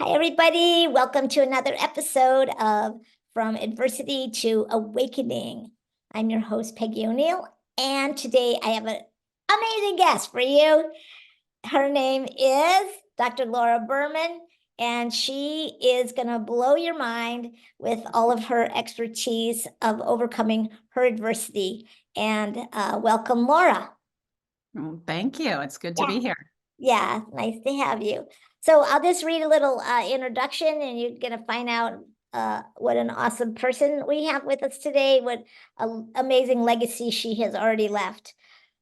Hi, everybody. Welcome to another episode of From Adversity to Awakening. I'm your host, Peggy O'Neill, and today I have an amazing guest for you. Her name is Dr. Laura Berman, and she is going to blow your mind with all of her expertise of overcoming her adversity. And welcome, Laura. Well, thank you. It's good to Yeah. be here. Yeah, nice to have you. So I'll just read a little introduction and you're going to find out what an awesome person we have with us today, what an amazing legacy she has already left.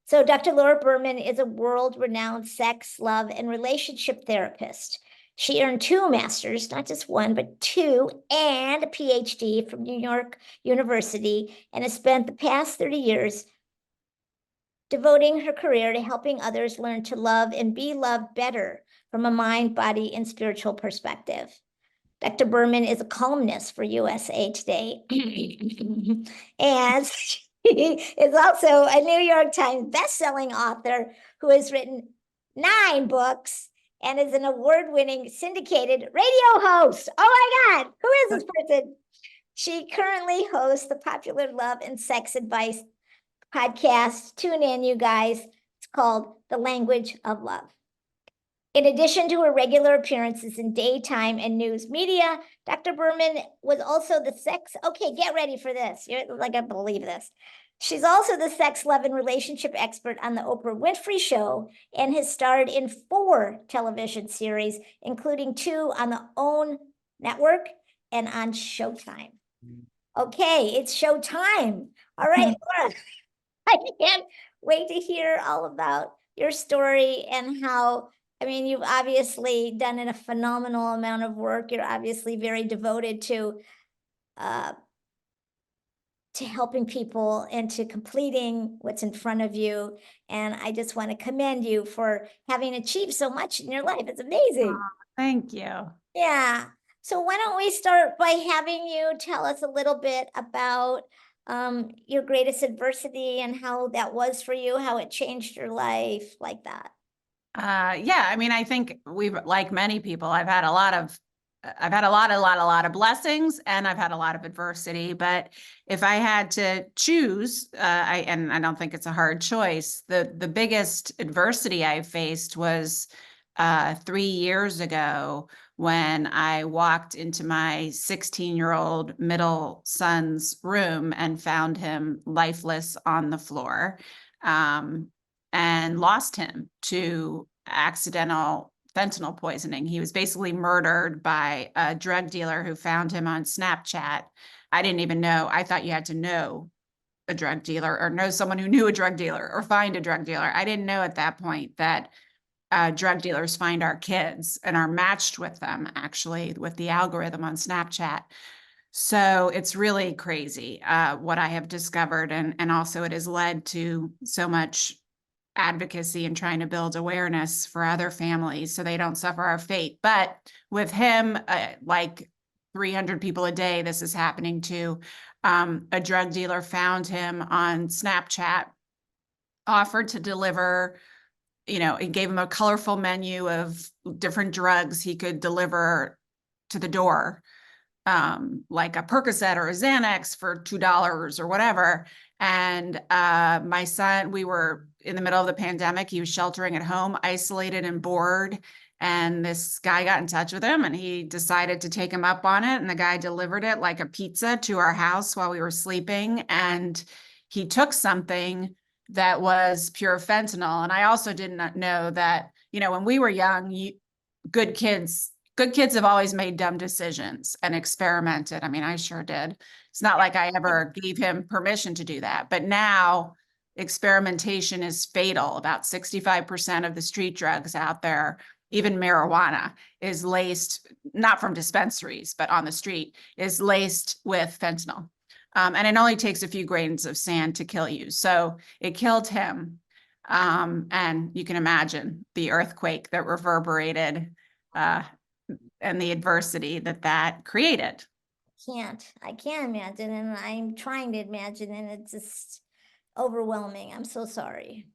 So Dr. Laura Berman is a world-renowned sex, love, and relationship therapist. She earned 2 masters, not just one, but 2, and a PhD from New York University, and has spent the past 30 years devoting her career to helping others learn to love and be loved better from a mind, body, and spiritual perspective. Dr. Berman is a columnist for USA Today, and she is also a New York Times bestselling author who has written 9 books and is an award-winning syndicated radio host. Oh my God, who is this person? She currently hosts the popular love and sex advice podcast. Tune in, you guys. It's called The Language of Love. In addition to her regular appearances in daytime and news media, Dr. Berman was also the sex. Okay, get ready for this. You're like, I believe this. She's also the sex, love, and relationship expert on the Oprah Winfrey Show and has starred in 4 television series, including 2 on the OWN network and on Showtime. Okay, it's Showtime. All right, Laura. I can't wait to hear all about your story and how, I mean, you've obviously done a phenomenal amount of work. You're obviously very devoted uh, to helping people and to completing what's in front of you. And I just want to commend you for having achieved so much in your life. It's amazing. Thank you. Yeah. So why don't we start by having you tell us a little bit about your greatest adversity and how that was for you, how it changed your life, like that. Yeah, I mean, I think like many people, I've had a lot of blessings and I've had a lot of adversity. But if I had to choose, and I don't think it's a hard choice, the biggest adversity I faced was 3 years ago when I walked into my 16-year-old middle son's room and found him lifeless on the floor. And lost him to accidental fentanyl poisoning. He was basically murdered by a drug dealer who found him on Snapchat. I didn't even know. I thought you had to know a drug dealer or know someone who knew a drug dealer or find a drug dealer. I didn't know at that point that drug dealers find our kids and are matched with them, actually, with the algorithm on Snapchat. So it's really crazy what I have discovered. And also it has led to so much advocacy and trying to build awareness for other families so they don't suffer our fate. But with him, like 300 people a day, this is happening to. A drug dealer found him on Snapchat, offered to deliver, it gave him a colorful menu of different drugs he could deliver to the door, like a Percocet or a Xanax for $2 or whatever. And my son, we were in the middle of the pandemic. He was sheltering at home, isolated and bored. And this guy got in touch with him and he decided to take him up on it. And the guy delivered it like a pizza to our house while we were sleeping. And he took something that was pure fentanyl. And I also did not know that, when we were young, good kids have always made dumb decisions and experimented. I mean, I sure did. It's not like I ever gave him permission to do that. But now experimentation is fatal. About 65% of the street drugs out there, even marijuana, is laced, not from dispensaries, but on the street, is laced with fentanyl. And it only takes a few grains of sand to kill you. So it killed him. And you can imagine the earthquake that reverberated and the adversity that created. I can't imagine, and I'm trying to imagine, and it's just overwhelming. I'm so sorry.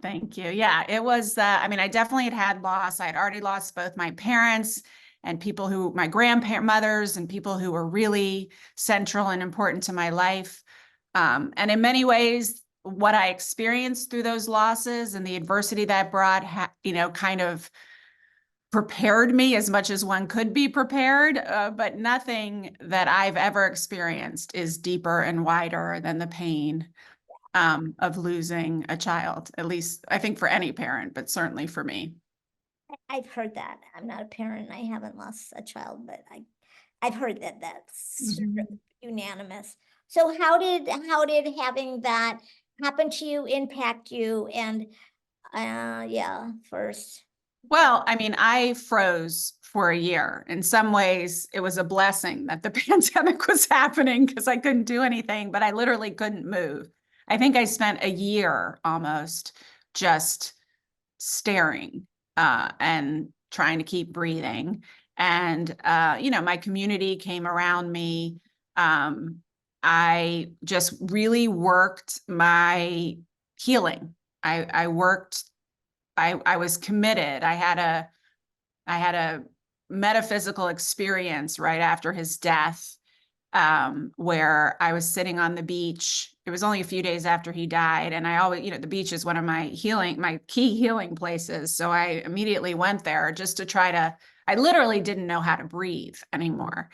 Thank you. Yeah, it was, I mean, I definitely had loss. I'd already lost both my parents and people who, my grandmothers and people who were really central and important to my life. And in many ways, what I experienced through those losses and the adversity that brought, kind of prepared me as much as one could be prepared, but nothing that I've ever experienced is deeper and wider than the pain of losing a child, at least I think for any parent, but certainly for me. I've heard that. I'm not a parent. I haven't lost a child, but I've heard that that's sort of Mhm. unanimous. So how did having that happen to you impact you? And yeah, first. Well, I mean, I froze for a year. In some ways, it was a blessing that the pandemic was happening because I couldn't do anything, but I literally couldn't move. I think I spent a year almost just staring and trying to keep breathing. And, my community came around me. I just really worked my healing. I worked, I was committed. I had a metaphysical experience right after his death, where I was sitting on the beach. It was only a few days after he died. And I always, the beach is one of my key healing places. So I immediately went there just to I literally didn't know how to breathe anymore.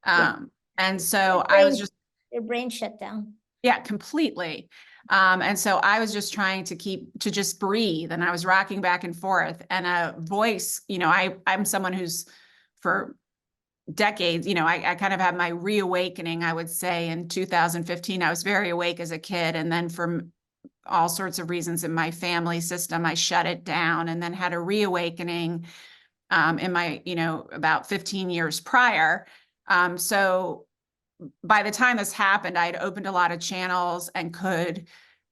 Yeah, And your so I was brain just, your brain shut down. yeah, completely. And so I was just trying to just breathe, and I was rocking back and forth, and a voice, I'm someone who's for decades, I kind of had my reawakening, I would say in 2015. I was very awake as a kid. And then from all sorts of reasons in my family system, I shut it down and then had a reawakening in my, about 15 years prior. So by the time this happened, I had opened a lot of channels and I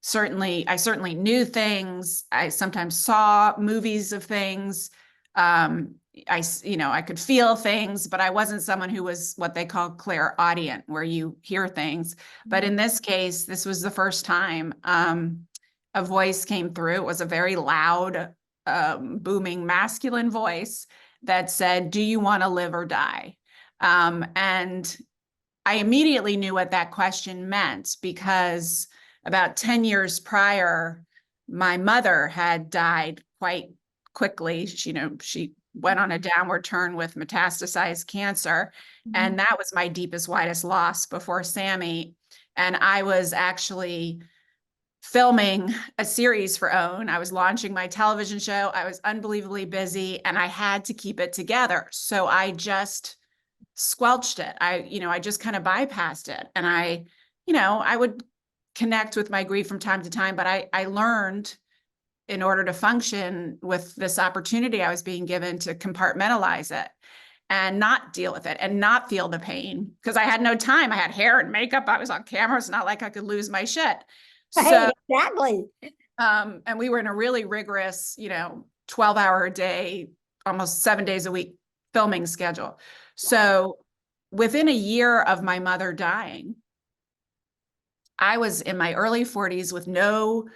certainly knew things. I sometimes saw movies of things. I could feel things, but I wasn't someone who was what they call clairaudient, where you hear things. But in this case, this was the first time a voice came through. It was a very loud, booming masculine voice that said, "Do you want to live or die?" And I immediately knew what that question meant, because about 10 years prior, my mother had died quite quickly. She went on a downward turn with metastasized cancer. Mhm. And that was my deepest, widest loss before Sammy. And I was actually filming a series for OWN. I was launching my television show. I was unbelievably busy, and I had to keep it together. So I just squelched it. I just kind of bypassed it. And I would connect with my grief from time to time, but I learned, in order to function with this opportunity I was being given, to compartmentalize it and not deal with it and not feel the pain, because I had no time. I had hair and makeup. I was on camera. It's not like I could lose my shit. Right, So, exactly. and we were in a really rigorous, 12-hour a day, almost 7 days a week filming schedule. Wow. So within a year of my mother dying, I was in my early 40s with no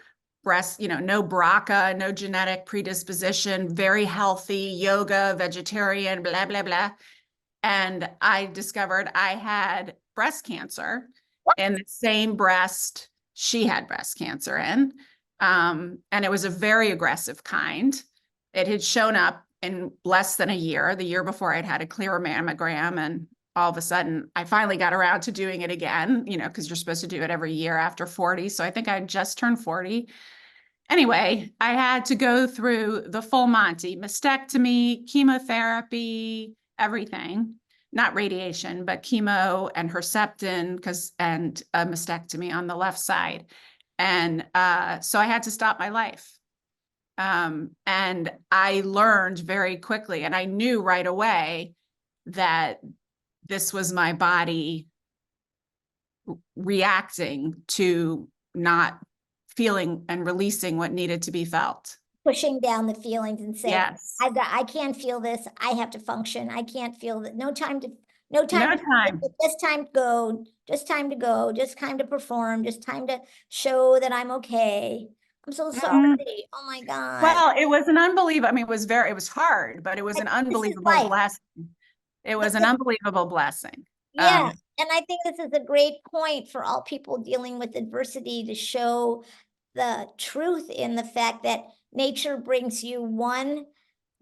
no BRCA, no genetic predisposition, very healthy, yoga, vegetarian, blah, blah, blah. And I discovered I had breast cancer in the same breast she had breast cancer in. And it was a very aggressive kind. It had shown up in less than a year. The year before, I'd had a clear mammogram, and all of a sudden I finally got around to doing it again, because you're supposed to do it every year after 40. So I think I just turned 40. Anyway, I had to go through the full Monty: mastectomy, chemotherapy, everything. Not radiation, but chemo and Herceptin, and a mastectomy on the left side. And so I had to stop my life. And I learned very quickly, and I knew right away that this was my body reacting to not feeling and releasing what needed to be felt. Pushing down the feelings and saying, Yes. I can't feel this. I have to function. I can't feel that. No time No to think, time. just time to go, just time to go, just time to perform, just time to show that I'm okay. I'm so Mhm. sorry. Oh my God. Well, it was an unbelievable, I mean, it was hard, but it was Like, an this is unbelievable life. blessing. It was an unbelievable blessing. Yeah, and I think this is a great point for all people dealing with adversity to show the truth in the fact that nature brings you one,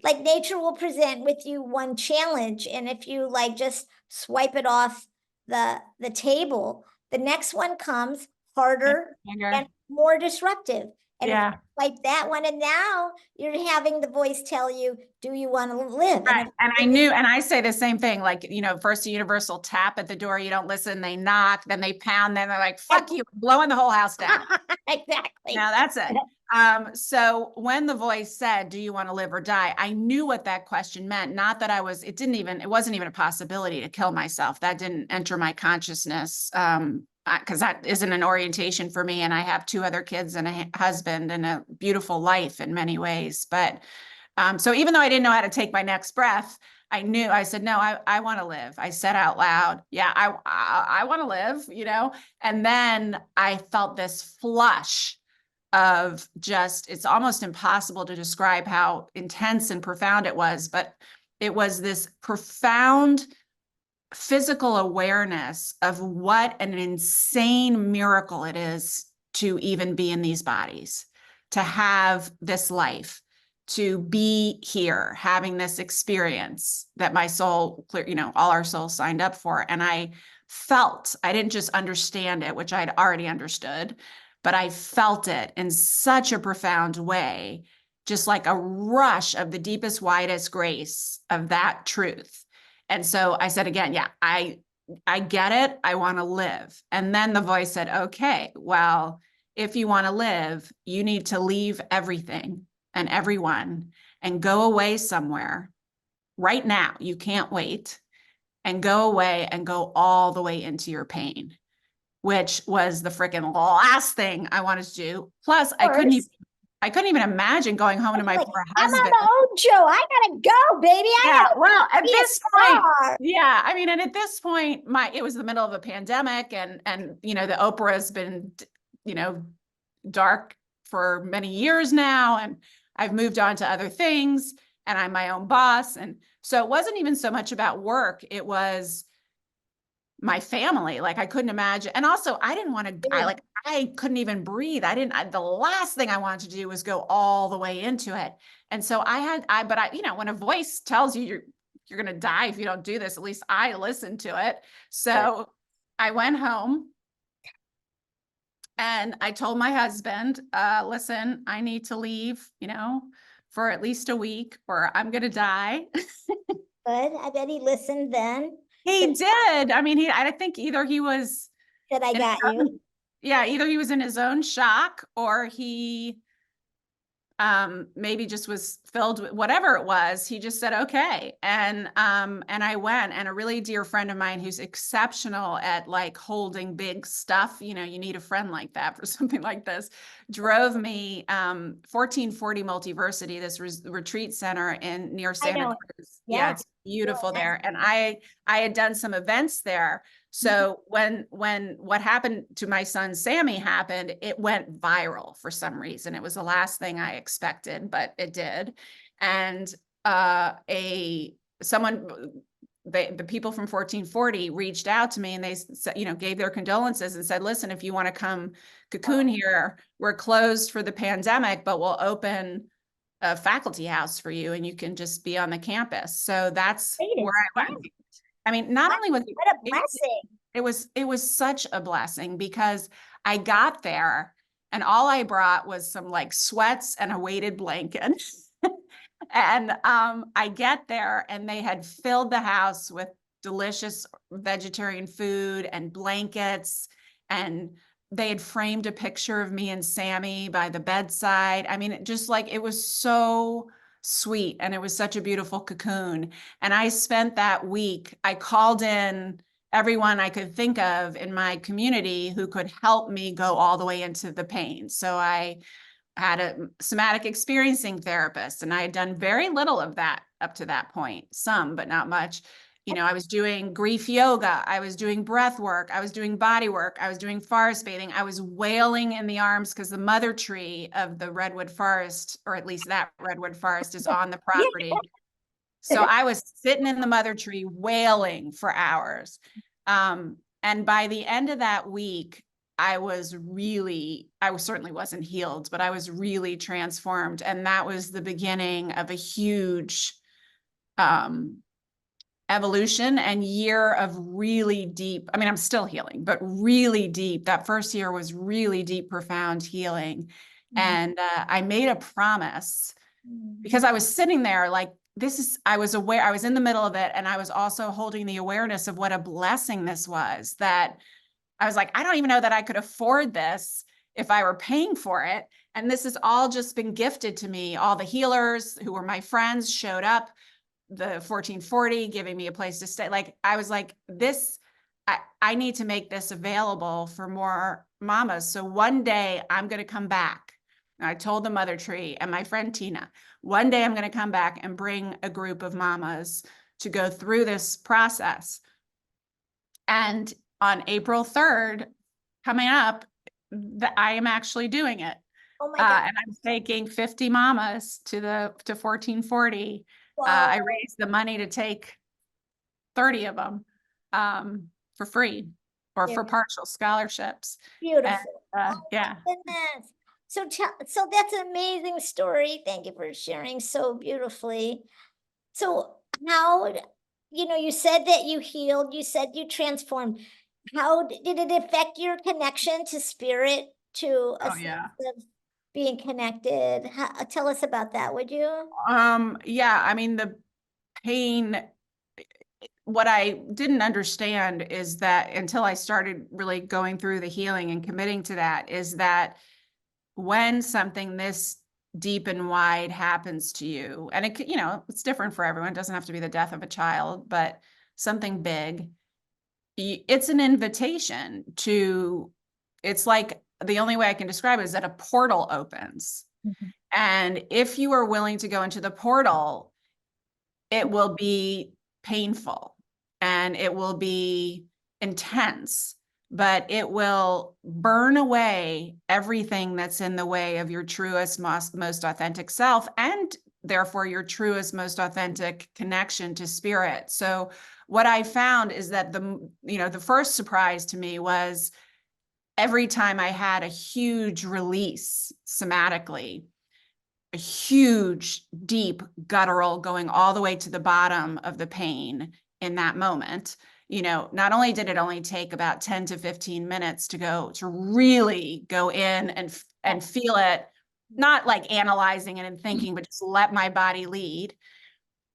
like nature will present with you one challenge, and if you like just swipe it off the table, the next one comes harder and Bigger. more disruptive. And if you Yeah. swipe that one, and now you're having the voice tell you, do you want to live? And Right. And I knew, and I say the same thing, like, first a universal tap at the door, you don't listen, they knock, then they pound, then they're like, fuck you, blowing the whole house down. exactly. Now that's it. So when the voice said, do you want to live or die? I knew what that question meant. Not that it wasn't even a possibility to kill myself. That didn't enter my consciousness. Because that isn't an orientation for me. And I have 2 other kids and a husband and a beautiful life in many ways. But so even though I didn't know how to take my next breath, I said, no, I want to live. I said out loud, yeah, I want to live. And then I felt this flush of just, it's almost impossible to describe how intense and profound it was, but it was this profound physical awareness of what an insane miracle it is to even be in these bodies, to have this life, to be here, having this experience that my soul, all our souls signed up for. And I didn't just understand it, which I'd already understood, but I felt it in such a profound way, just like a rush of the deepest, widest grace of that truth. And so I said again, yeah, I get it. I want to live. And then the voice said, okay, well, if you want to live, you need to leave everything and everyone and go away somewhere right now. You can't wait, and go away and go all the way into your pain, which was the freaking last thing I wanted to do. Plus, I couldn't even imagine going home to my Like, poor I'm on husband. the Ojo. I gotta go, baby. Yeah, well, at be a this point, star. yeah, I mean, and at this point, it was the middle of a pandemic, and the Oprah has been, dark for many years now, and I've moved on to other things, and I'm my own boss, and so it wasn't even so much about work; it was my family. Like I couldn't imagine, and also I didn't want to. I couldn't even breathe. The last thing I wanted to do was go all the way into it. And so when a voice tells you you're going to die if you don't do this, at least I listened to it. So I went home and I told my husband, listen, I need to leave, for at least a week or I'm going to die. Good. I bet he listened then. He did. I mean, I think either he was, Said I got you. yeah, either he was in his own shock or he maybe just was filled with whatever it was. He just said, okay. And I went, and a really dear friend of mine who's exceptional at like holding big stuff, you need a friend like that for something like this, drove me 1440 Multiversity, this retreat center near Santa Cruz. Yeah, it's beautiful there. And I had done some events there. So when what happened to my son Sammy happened, it went viral for some reason. It was the last thing I expected, but it did. And the people from 1440 reached out to me, and they gave their condolences and said, listen, if you want to come cocoon here, we're closed for the pandemic, but we'll open a faculty house for you and you can just be on the campus. So that's where I went. I mean, not only was what a blessing. It was such a blessing because I got there and all I brought was some like sweats and a weighted blanket. And I get there and they had filled the house with delicious vegetarian food and blankets, and they had framed a picture of me and Sammy by the bedside. I mean, it was so sweet, and it was such a beautiful cocoon. And I spent that week, I called in everyone I could think of in my community who could help me go all the way into the pain. So I had a somatic experiencing therapist, and I had done very little of that up to that point, some, but not much. I was doing grief yoga, I was doing breath work, I was doing body work, I was doing forest bathing, I was wailing in the arms because the mother tree of the redwood forest, or at least that redwood forest, is on the property. So I was sitting in the mother tree wailing for hours. And by the end of that week, I certainly wasn't healed, but I was really transformed. And that was the beginning of a huge evolution and year of really deep. I mean, I'm still healing, but really deep. That first year was really deep, profound healing. And I made a promise because I was sitting there like, I was aware, I was in the middle of it. And I was also holding the awareness of what a blessing this was, that I was like, I don't even know that I could afford this if I were paying for it. And this has all just been gifted to me. All the healers who were my friends showed up, the 1440 giving me a place to stay. Like, I was like, I need to make this available for more mamas. So one day I'm going to come back. And I told the mother tree and my friend Tina, one day I'm going to come back and bring a group of mamas to go through this process. And on April 3rd, coming up, I am actually doing it. Oh my God. And I'm taking 50 mamas to 1440. Wow. I raised the money to take 30 of them for free or for partial scholarships. Beautiful. And, yeah. Goodness. So that's an amazing story. Thank you for sharing so beautifully. So how, you said that you healed, you said you transformed. How did it affect your connection to spirit, to a sense of being connected? Tell us about that, would you? Yeah, I mean, the pain, what I didn't understand is that until I started really going through the healing and committing to that, is that when something this deep and wide happens to you, and it's different for everyone. It doesn't have to be the death of a child, but something big, it's an invitation to, it's like, the only way I can describe it is that a portal opens. And if you are willing to go into the portal, it will be painful and it will be intense, but it will burn away everything that's in the way of your truest, most authentic self, and therefore your truest, most authentic connection to spirit. So what I found is that the first surprise to me was every time I had a huge release somatically, a huge, deep guttural going all the way to the bottom of the pain in that moment. Not only did it only take about 10 to 15 minutes to really go in and feel it, not like analyzing it and thinking, but just let my body lead.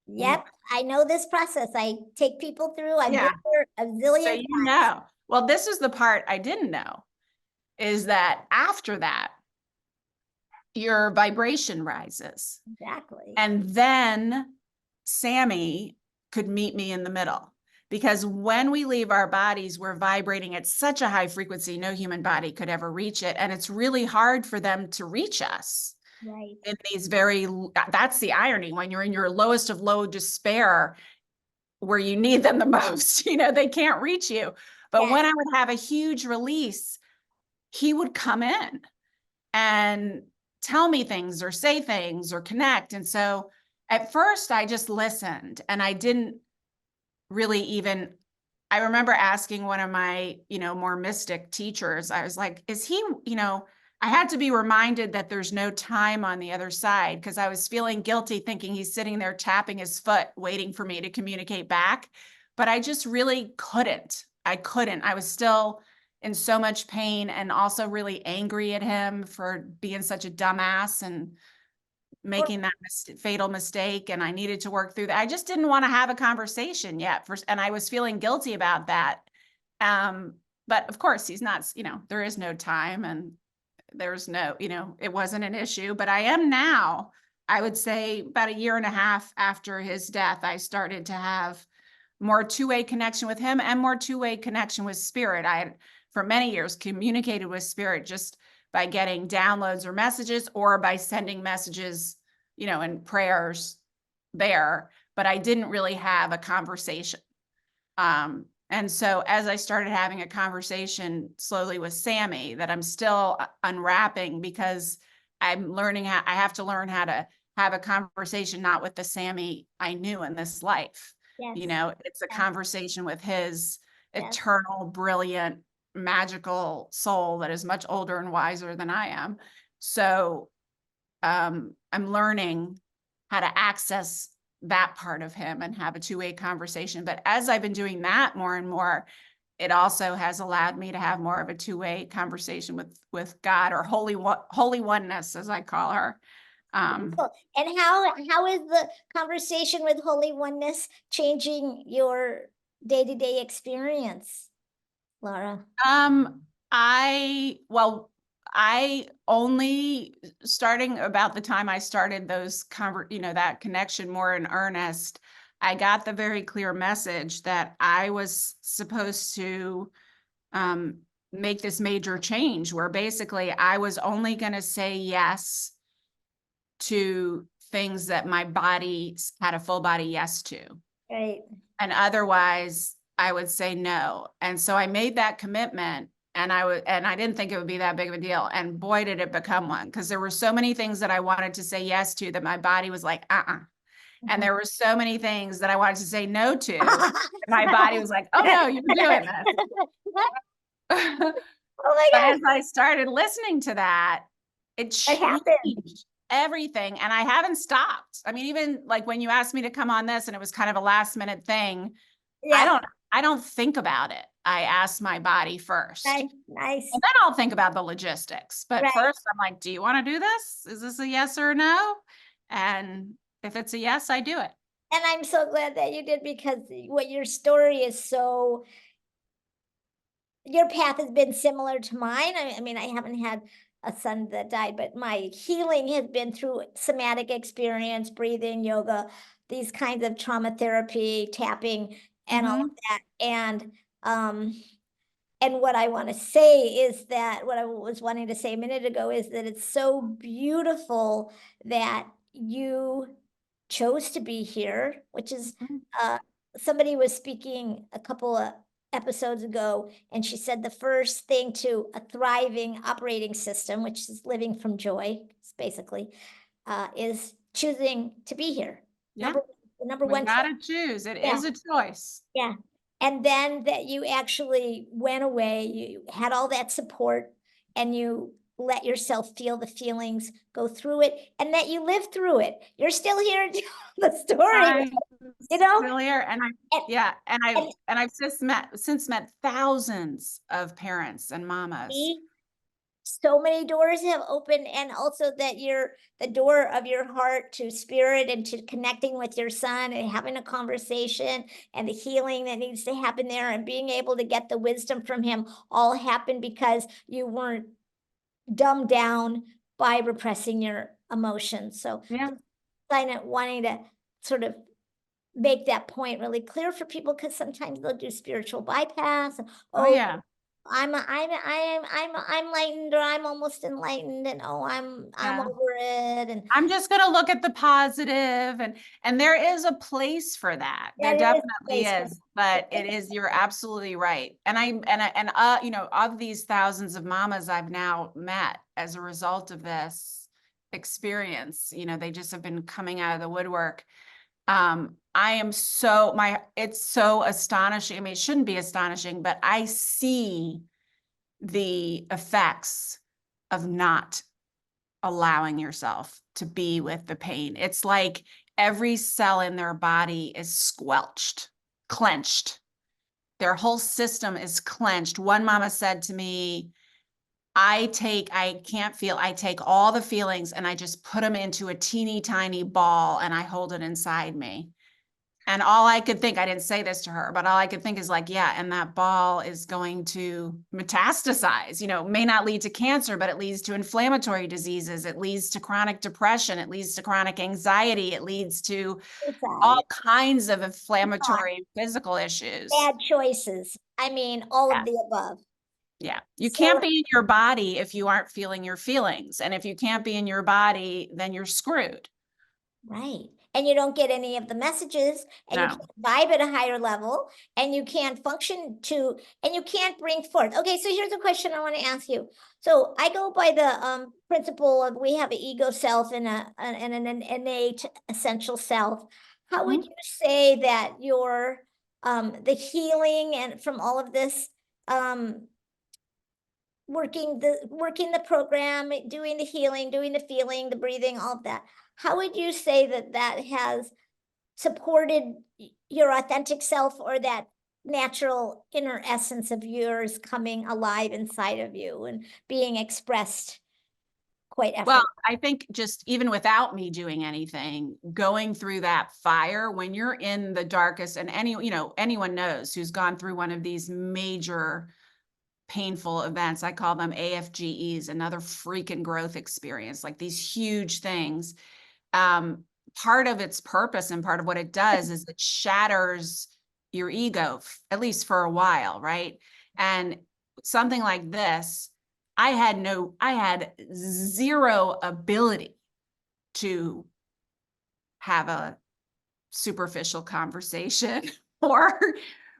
Yep, I know this process. I take people through. I've been there a zillion times. Well, this is the part I didn't know, is that after that, your vibration rises. Exactly. And then Sammy could meet me in the middle. Because when we leave our bodies, we're vibrating at such a high frequency, no human body could ever reach it. And it's really hard for them to reach us. Right. In these that's the irony, when you're in your lowest of low despair, where you need them the most, they can't reach you. But when I would have a huge release, he would come in and tell me things or say things or connect. And so at first I just listened, and I didn't really even, I remember asking one of my, more mystic teachers, I was like, is he, I had to be reminded that there's no time on the other side, because I was feeling guilty thinking he's sitting there tapping his foot, waiting for me to communicate back. But I just really couldn't. I was still in so much pain, and also really angry at him for being such a dumbass and making that fatal mistake. And I needed to work through that. I just didn't want to have a conversation yet. And I was feeling guilty about that. But of course he's not, there is no time, and there's no, it wasn't an issue. But I am now, I would say about a year and a half after his death, I started to have more two-way connection with him and more two-way connection with spirit. I had, for many years, communicated with spirit just by getting downloads or messages, or by sending messages, and prayers there, but I didn't really have a conversation. And so as I started having a conversation slowly with Sammy, that I'm still unwrapping, because I'm learning I have to learn how to have a conversation, not with the Sammy I knew in this life. Yes. It's a Yes. conversation with his Yes. eternal, brilliant, magical soul that is much older and wiser than I am. So I'm learning how to access that part of him and have a two-way conversation. But as I've been doing that more and more, it also has allowed me to have more of a two-way conversation with God, or holy oneness, as I call her. Beautiful. And how is the conversation with Holy Oneness changing your day-to-day experience, Laura? I only, starting about the time I started that connection more in earnest, I got the very clear message that I was supposed to make this major change, where basically I was only going to say yes to things that my body had a full body yes to. Right. And otherwise I would say no. And so I made that commitment, and I didn't think it would be that big of a deal. And boy, did it become one, because there were so many things that I wanted to say yes to that my body was like, And there were so many things that I wanted to say no to. My body was like, oh no, you're doing this. Oh my But gosh, as I started listening to that, it what happened? changed everything. And I haven't stopped. I mean, even like when you asked me to come on this and it was kind of a last minute thing, Yeah, I don't think about it. I ask my body first. nice, nice. And then I'll think about the logistics. But Right. first I'm like, do you want to do this? Is this a yes or a no? And if it's a yes, I do it. And I'm so glad that you did, because what your story is so, your path has been similar to mine. I mean, I haven't had a son that died, but my healing has been through somatic experience, breathing, yoga, these kinds of trauma therapy, tapping, and all of Mm-hmm. that. And what I want to say is that what I was wanting to say a minute ago is that it's so beautiful that you chose to be here, which is, Mm-hmm. somebody was speaking a couple of episodes ago, and she said the first thing to a thriving operating system, which is living from joy, basically, is choosing to be here. Yeah, The number we one choice. gotta choose. It Yeah. is a choice. Yeah. And then that you actually went away, you had all that support, and you let yourself feel the feelings, go through it, and that you lived through it. You're still here to tell the story, I'm you know? still here, and And, and I've since met thousands of parents and mamas. see, so many doors have opened, and also that you're the door of your heart to spirit and to connecting with your son and having a conversation, and the healing that needs to happen there, and being able to get the wisdom from him, all happened because you weren't dumbed down by repressing your emotions. So Yeah. just kind of wanting to sort of make that point really clear for people, because sometimes they'll do spiritual bypass. Oh Oh, yeah. I'm enlightened, or I'm almost enlightened, and oh, I'm Yeah. over it, and I'm just going to look at the positive, and there is a place for that. There yeah, there is a definitely place for is, but it is, you're absolutely right. Of these thousands of mamas I've now met as a result of this experience, they just have been coming out of the woodwork. It's so astonishing. I mean, it shouldn't be astonishing, but I see the effects of not allowing yourself to be with the pain. It's like every cell in their body is squelched, clenched. Their whole system is clenched. One mama said to me, I take all the feelings and I just put them into a teeny tiny ball and I hold it inside me. And all I could think, I didn't say this to her, but all I could think is like, yeah, and that ball is going to metastasize, may not lead to cancer, but it leads to inflammatory diseases. It leads to chronic depression. It leads to chronic anxiety. It leads to all suicide, kinds of inflammatory physical issues. bad choices. I mean, all Yeah. of the above. Yeah. You So can't be in your body if you aren't feeling your feelings. And if you can't be in your body, then you're screwed. right. and you don't get any of the messages, and you No. can't vibe at a higher level, and you can't function to, and you can't bring forth. Okay, so here's a question I want to ask you. So I go by the principle of we have an ego self and an innate essential self. How would Mhm. you say that your the healing and from all of this um working the program, doing the healing, doing the feeling, the breathing, all of that. How would you say that that has supported your authentic self or that natural inner essence of yours coming alive inside of you and being expressed quite Well, effortlessly? I think just even without me doing anything, going through that fire when you're in the darkest, and anyone knows who's gone through one of these major painful events. I call them AFGEs, another freaking growth experience, like these huge things. Um, Part of its purpose and part of what it does is it shatters your ego, at least for a while, right? And something like this, I had zero ability to have a superficial conversation or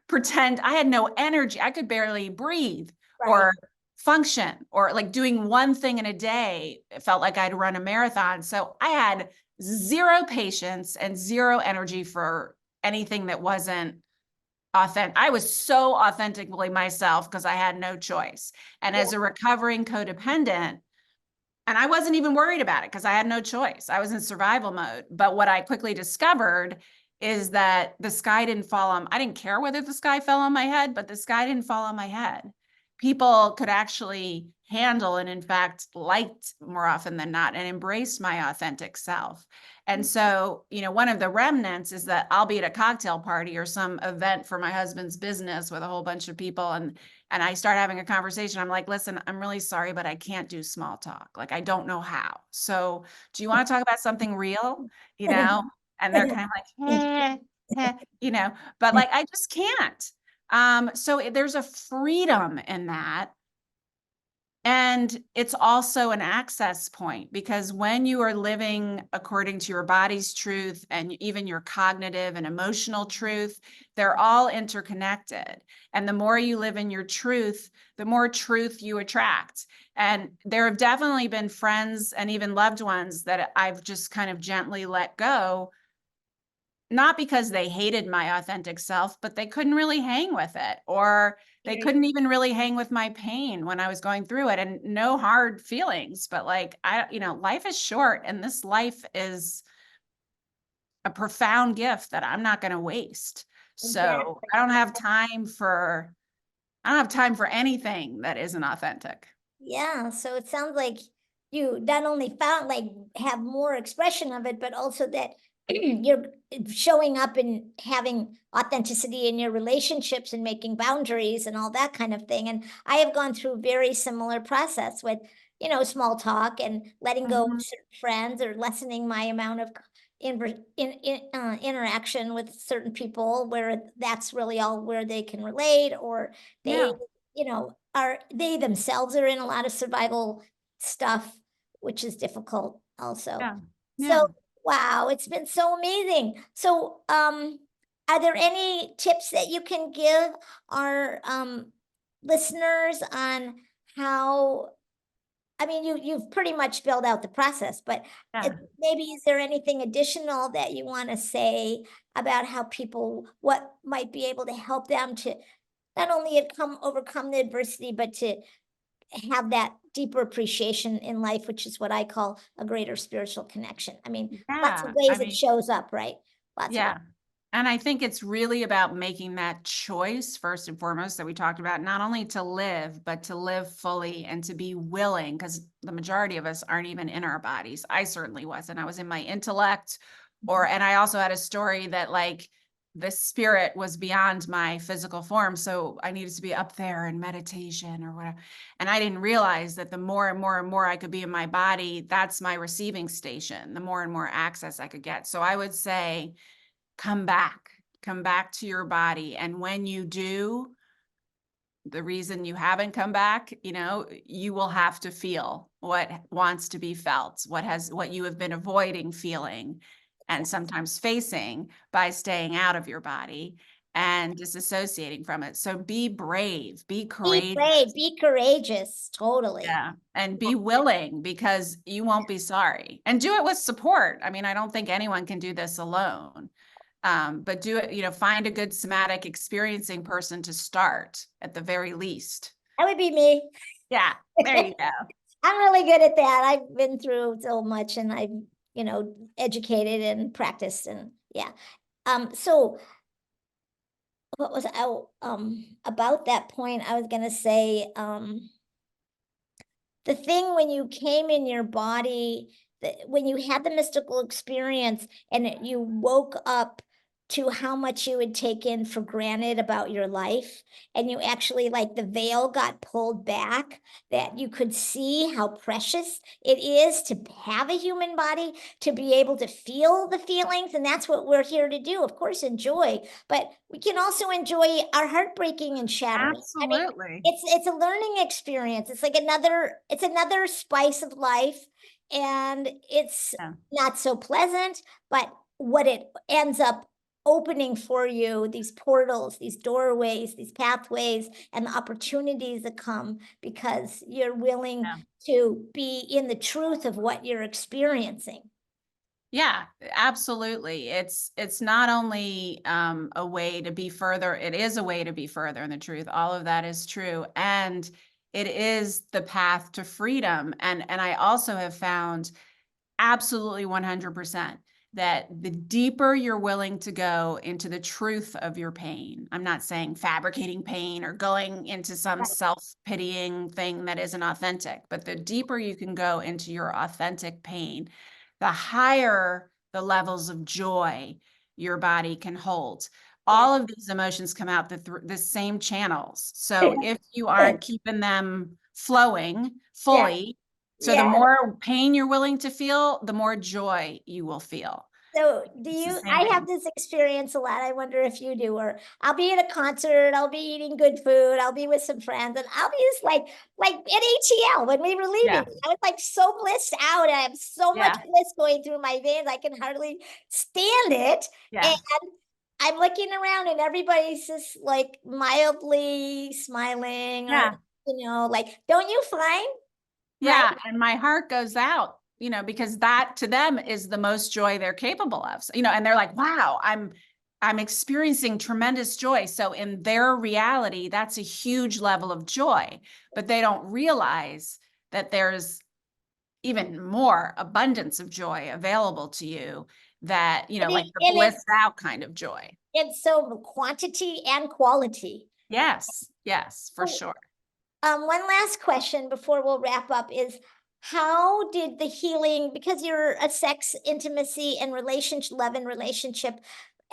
pretend. I had no energy. I could barely breathe Right. or function, or like doing one thing in a day. It felt like I'd run a marathon. So I had zero patience and zero energy for anything that wasn't authentic. I was so authentically myself because I had no choice. And Yeah. as a recovering codependent, and I wasn't even worried about it because I had no choice. I was in survival mode. But what I quickly discovered is that the sky didn't fall on, I didn't care whether the sky fell on my head, but the sky didn't fall on my head. People could actually handle and, in fact, liked more often than not and embraced my authentic self. And so, one of the remnants is that I'll be at a cocktail party or some event for my husband's business with a whole bunch of people, and I start having a conversation. I'm like, listen, I'm really sorry, but I can't do small talk. Like, I don't know how. So do you want to talk about something real? You know? And they're kind of like, but like, I just can't. So there's a freedom in that. And it's also an access point, because when you are living according to your body's truth and even your cognitive and emotional truth, they're all interconnected. And the more you live in your truth, the more truth you attract. And there have definitely been friends and even loved ones that I've just kind of gently let go, not because they hated my authentic self, but they couldn't really hang with it, or they couldn't even really hang with my pain when I was going through it. And no hard feelings, but like, life is short, and this life is a profound gift that I'm not going to waste. So Exactly. I don't have time for anything that isn't authentic. Yeah, so it sounds like you not only found like have more expression of it, but also that you're showing up and having authenticity in your relationships and making boundaries and all that kind of thing. And I have gone through very similar process with, small talk and letting go of Mhm. certain friends or lessening my amount of interaction with certain people where that's really all where they can relate, or they Yeah. are they themselves are in a lot of survival stuff, which is difficult also. Yeah. So, Yeah. wow, it's been so amazing. So, are there any tips that you can give our listeners on how, I mean, you've pretty much spelled out the process, but Yeah. maybe is there anything additional that you want to say about how people, what might be able to help them to not only overcome the adversity, but to have that deeper appreciation in life, which is what I call a greater spiritual connection. I mean, lots of Yeah. I ways it mean, shows up, right? Lots of ways. yeah. And I think it's really about making that choice first and foremost that we talked about, not only to live, but to live fully and to be willing, because the majority of us aren't even in our bodies. I certainly wasn't. I was in my intellect, and I also had a story that like the spirit was beyond my physical form. So I needed to be up there in meditation or whatever. And I didn't realize that the more and more and more I could be in my body, that's my receiving station, the more and more access I could get. So I would say, come back to your body. And when you do, the reason you haven't come back, you will have to feel what wants to be felt, what you have been avoiding feeling. and sometimes facing by staying out of your body and disassociating from it. So be brave, be Be courageous. brave, be courageous, totally. Yeah. And be willing, because you won't be sorry. And do it with support. I mean, I don't think anyone can do this alone. But do it, find a good somatic experiencing person to start at the very least. That would be me. Yeah, there you go. I'm really good at that. I've been through so much and I've, educated and practiced and yeah. So what was I, about that point, I was gonna say, the thing when you came in your body, when you had the mystical experience and you woke up to how much you had taken for granted about your life, and you actually, like, the veil got pulled back, that you could see how precious it is to have a human body, to be able to feel the feelings, and that's what we're here to do, of course, enjoy, but we can also enjoy our heartbreaking and shattering. I mean, Absolutely. it's a learning experience. It's like another spice of life, and it's Yeah. not so pleasant, but what it ends up opening for you, these portals, these doorways, these pathways, and the opportunities that come because you're willing Yeah. to be in the truth of what you're experiencing. Yeah, absolutely. It's not only a way to be further, it is a way to be further in the truth. All of that is true. And it is the path to freedom. And I also have found absolutely 100% that the deeper you're willing to go into the truth of your pain, I'm not saying fabricating pain or going into some Right. self-pitying thing that isn't authentic, but the deeper you can go into your authentic pain, the higher the levels of joy your body can hold. Yeah. All of these emotions come out the same channels. So if you aren't keeping them flowing Yeah. fully, so the Yeah. more pain you're willing to feel, the more joy you will feel. So do It's the you, same I have thing. this experience a lot. I wonder if you do, or I'll be at a concert, I'll be eating good food, I'll be with some friends, and I'll be just like at ATL when we were leaving. Yeah. I was like so blissed out. I have so much Yeah. bliss going through my veins, I can hardly stand it. And Yeah. I'm looking around and everybody's just like mildly smiling or, Yeah. like, don't you find, right? Yeah. And my heart goes out, because that to them is the most joy they're capable of. So, and they're like, wow, I'm experiencing tremendous joy. So in their reality, that's a huge level of joy, but they don't realize that there's even more abundance of joy available to you, that, And like the and blissed out kind of joy. it's so quantity and quality. Yes, yes, for So, sure. one last question before we'll wrap up is, how did the healing, because you're a sex, intimacy, and relationship, love and relationship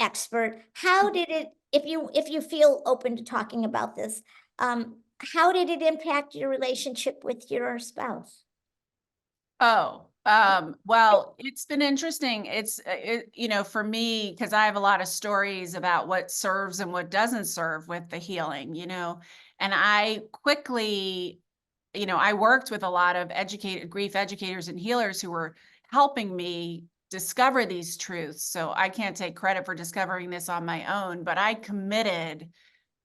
expert, how did it, if you feel open to talking about this, how did it impact your relationship with your spouse? Oh, well, it's been interesting. For me, because I have a lot of stories about what serves and what doesn't serve with the healing, and I quickly, I worked with a lot of grief educators and healers who were helping me discover these truths. So I can't take credit for discovering this on my own, but I committed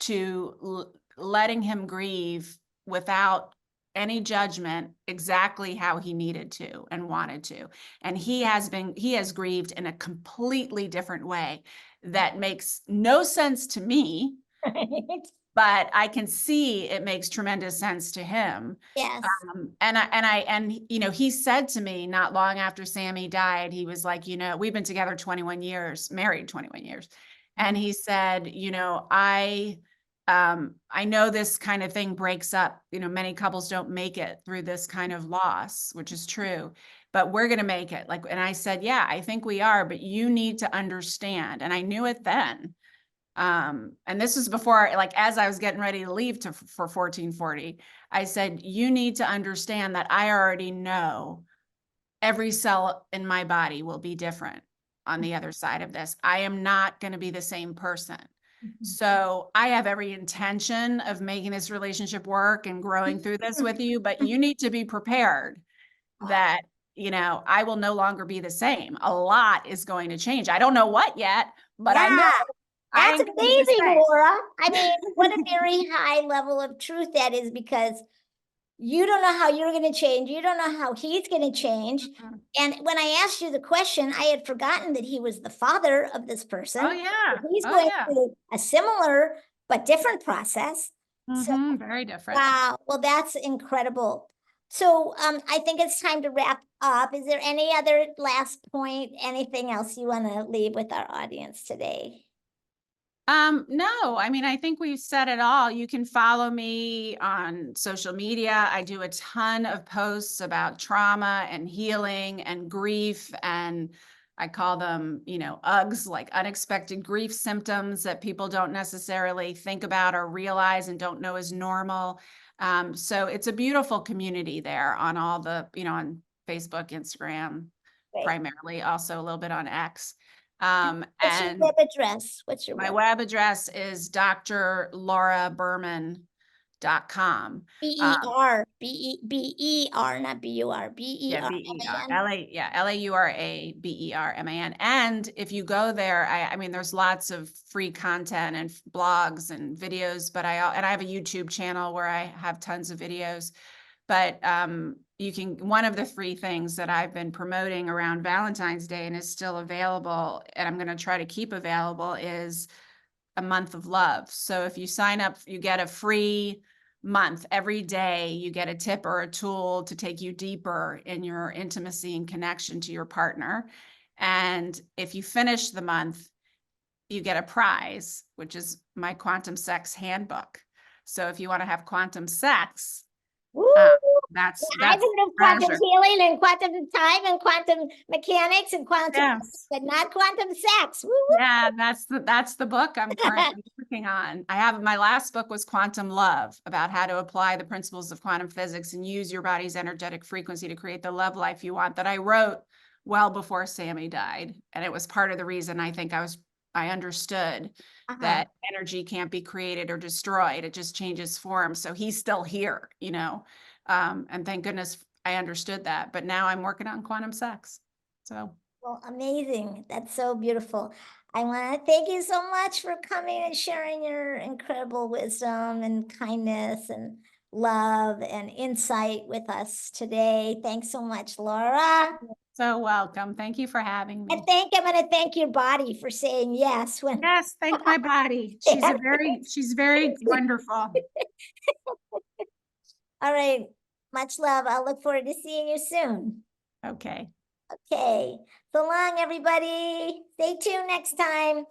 to letting him grieve without any judgment exactly how he needed to and wanted to. And he has grieved in a completely different way that makes no sense to me, Right? but I can see it makes tremendous sense to him. Yes. And he said to me not long after Sammy died, he was like, we've been together 21 years, married 21 years. And he said, I know this kind of thing breaks up, many couples don't make it through this kind of loss, which is true, but we're going to make it. And I said, yeah, I think we are, but you need to understand. And I knew it then. And this was before, like, as I was getting ready to leave for 1440, I said, you need to understand that I already know every cell in my body will be different on the other side of this. I am not going to be the same person. So I have every intention of making this relationship work and growing through this with you, but you need to be prepared that, I will no longer be the same. A lot is going to change. I don't know what yet, but I know Yeah, I that's ain't gonna be the amazing, same. Laura. I mean, what a very high level of truth that is, because you don't know how you're going to change. You don't know how he's going to change. Mhm. And when I asked you the question, I had forgotten that he was the father of this person. Oh yeah. He's Oh going yeah. through a similar but different process. So, Very different. wow, well, that's incredible. So, I think it's time to wrap up. Is there any other last point, anything else you want to leave with our audience today? No, I mean, I think we've said it all. You can follow me on social media. I do a ton of posts about trauma and healing and grief, and I call them, UGs, like unexpected grief symptoms that people don't necessarily think about or realize and don't know is normal. So it's a beautiful community there on all the, on Facebook, Instagram, Great. primarily, also a little bit on X. What's your And web address? What's your my web address is drlauraberman.com. B-E-R, not B-U-R, Yeah, B-E-R-M-A-N. LAURABERMAN. And if you go there, I mean, there's lots of free content and blogs and videos, but I have a YouTube channel where I have tons of videos. But one of the free things that I've been promoting around Valentine's Day and is still available, and I'm going to try to keep available, is a month of love. So if you sign up, you get a free month. Every day you get a tip or a tool to take you deeper in your intimacy and connection to your partner. And if you finish the month, you get a prize, which is my quantum sex handbook. So if you want to have quantum sex, Woo! that's I've heard of quantum treasure. healing and quantum time and quantum mechanics and quantum, Yes. but not quantum sex. Woo, woo. Yeah, that's the book I'm currently working on. My last book was Quantum Love, about how to apply the principles of quantum physics and use your body's energetic frequency to create the love life you want, that I wrote well before Sammy died. And it was part of the reason I think I understood that energy can't be created or destroyed. It just changes form. So he's still here, and thank goodness I understood that. But now I'm working on quantum sex. So. Well, amazing. That's so beautiful. I want to thank you so much for coming and sharing your incredible wisdom and kindness and love and insight with us today. Thanks so much, Laura. So welcome. Thank you for having me. And I'm going to thank your body for saying yes when. Yes, thank my body. She's very wonderful. All right. Much love. I'll look forward to seeing you soon. Okay. Okay. So long, everybody. Stay tuned next time.